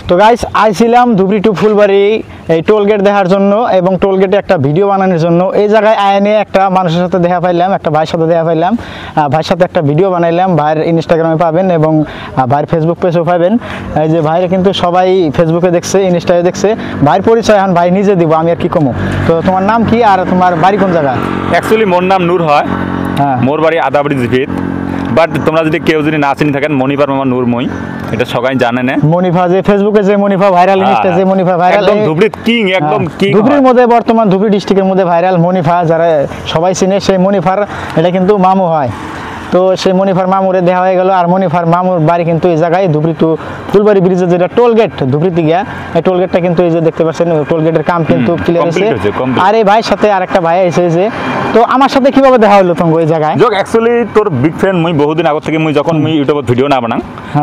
তো গাইস আইছিলাম ধুবড়ি টু ফুলবাড়ি এই টোলগেট দেখার জন্য এবং টোলগেটে একটা ভিডিও বানানোর জন্য। এই জায়গায় আয়নে একটা মানুষের সাথে দেখা পাইলাম, একটা ভাইয়ের সাথে দেখা পাইলাম। ভাইয়ের সাথে একটা ভিডিও বানাইলাম, ভাইয়ের ইনস্টাগ্রামে পাবেন এবং ভাইয়ের ফেসবুক পেজেও পাবেন। এই যে ভাইয়ের কিন্তু সবাই ফেসবুকে দেখছে, ইনস্টায় দেখছে। ভাইয়ের পরিচয় এখন ভাই নিজে দিব, আমি আর কি কমো। তো তোমার নাম কি আর তোমার বাড়ি কোন জায়গায়? অ্যাকচুয়ালি মোর নাম নূর হয়, হ্যাঁ, মোর বাড়ি আদাবাড়ি জিপিত। বাট তোমরা যদি কেউ যদি না চিনি থাকেন, মনিপার মামা নূরময়, এটা সবাই জানে না। মনিফা যে ফেসবুকে যে মনিফা ভাইরাল, ইনস্টা যে মনিফা ভাইরাল, একদম ধুবড়ির কিং, একদম কিং। ধুবড়ির মধ্যে বর্তমান ধুবড়ি ডিস্ট্রিক্টের মধ্যে ভাইরাল মনিফা, যারা সবাই চিনে সেই মনিফার এটা কিন্তু মামু হয়। তো সেই মনিফার মামুরে দেওয়া হয়ে গেল। আর মনিফার মামুর বাড়ি কিন্তু এই জায়গায় ধুবড়ি টু ফুলবাড়ি ব্রিজের যেটা টোলগেট ধুবড়িতে গিয়া, এই টোলগেটটা কিন্তু এই যে দেখতে পাচ্ছেন, টোলগেটের কাম কিন্তু ক্লিয়ার হয়েছে। আর এই ভাইয়ের সাথে আরেকটা ভাই এসে যে, তো আমার সাথে কিভাবে দেখা হলো তোমার এই জায়গায়? যোগ অ্যাকচুয়ালি তোর বিগ ফ্যান মুই বহুদিন আগত থেকে, মুই যখন মুই ইউটিউবে ভিডিও না বানাং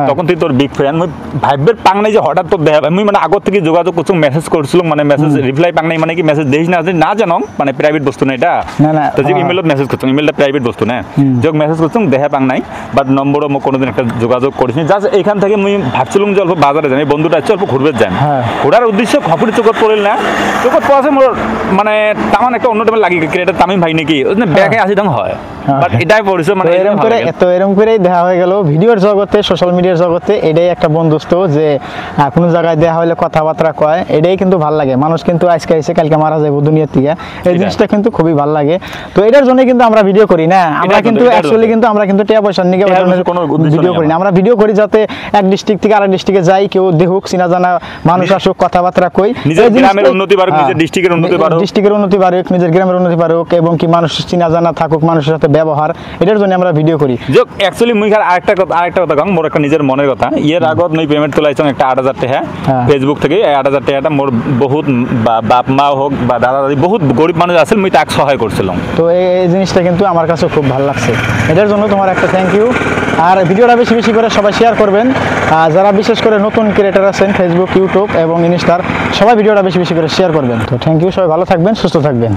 তখন তুই তোর বিগ ফ্যান। মুই ভাইবের পাং নাই যে হঠাৎ তোর দেখা, মুই মানে আগত থেকে যোগাযোগ করছিলাম, মেসেজ করছিলাম, মানে মেসেজ রিপ্লাই পাং নাই, মানে কি মেসেজ দেখিস না জানো, মানে প্রাইভেট বস্তু না এটা। না তো যে ইমেলত মেসেজ করছিলাম, ইমেলটা প্রাইভেট বস্তু না, যোগ মেসেজ করছিলাম, দেখা পাং নাই, বাট নম্বরও মই কোনোদিন একটা যোগাযোগ করিস নি। জাস্ট এইখান থেকে মুই ভাবছিলাম যে অল্প বাজারে যাই, বন্ধুটা আছে অল্প ঘুরবে যাই। ঘোরার উদ্দেশ্য খপুরি চোখত পড়িল না, চোখত পড়াছে মোর মানে তামান একটা অন্য টাইমে লাগি ক্রিয়েটার তামিম ভাই নাকি ব্যাগে আসি দাম হয়, বাট এটাই পড়েছে মানে এরকম করে। তো এরকম করেই দেখা হয়ে গেল ভিডিওর জগতে, সোশ্যাল মিডিয়ার জগতে। এটাই একটা বন্ধুত্ব, যে কোনো জায়গায় দেখা হলে কথাবার্তা কয়, এটাই কিন্তু ভালো লাগে। মানুষ কিন্তু আজকে এসে কালকে মারা যাবে দুনিয়ার থেকে, এই জিনিসটা কিন্তু খুবই ভালো লাগে। তো এটার জন্য কিন্তু আমরা ভিডিও করি না, আমরা কিন্তু অ্যাকচুয়ালি কিন্তু আমরা কিন্তু টাকা পয়সা নিয়ে কোনো ভিডিও করি না। আমরা ভিডিও করি যাতে এক ডিস্ট্রিক্ট থেকে আরেক ডিস্ট্রিক্টে যাই, কেউ দেখুক, চিনা জানা মানুষ আসুক, কথাবার্তা কই, নিজের গ্রামের উন্নতি বাড়ুক, নিজের ডিস্ট্রিক্টের উন্নতি বাড়ুক, ডিস্ট্রিক্টের উন্নতি বাড়ুক, নিজের গ্রামের উন্নতি বাড়ুক, এবং কি মানুষ চিনা জানা থাকুক, মানুষের সাথে ব্যবহার, এটার জন্য আমরা ভিডিও করি। যোগ অ্যাকচুয়ালি মুই আরেকটা কথা কম, মোর একটা নিজের মনের কথা। এর আগত মুই পেমেন্ট তোলাইছিলাম একটা 8,000 টাকা ফেসবুক থেকে। 8,000 টাকাটা মোর বহুত বাপ মা হোক বা দাদা দাদি বহুত গরিব মানুষ আছে, মুই তাকে সহায় করছিলাম। তো এই জিনিসটা কিন্তু আমার কাছে খুব ভালো লাগছে, এটার জন্য তোমার একটা থ্যাংক ইউ। আর ভিডিওটা বেশি বেশি করে সবাই শেয়ার করবেন, যারা বিশেষ করে নতুন ক্রিয়েটার আছেন ফেসবুক, ইউটিউব এবং ইনস্টার, সবাই ভিডিওটা বেশি বেশি করে শেয়ার করবেন। তো থ্যাংক ইউ, সবাই ভালো থাকবেন, সুস্থ থাকবেন।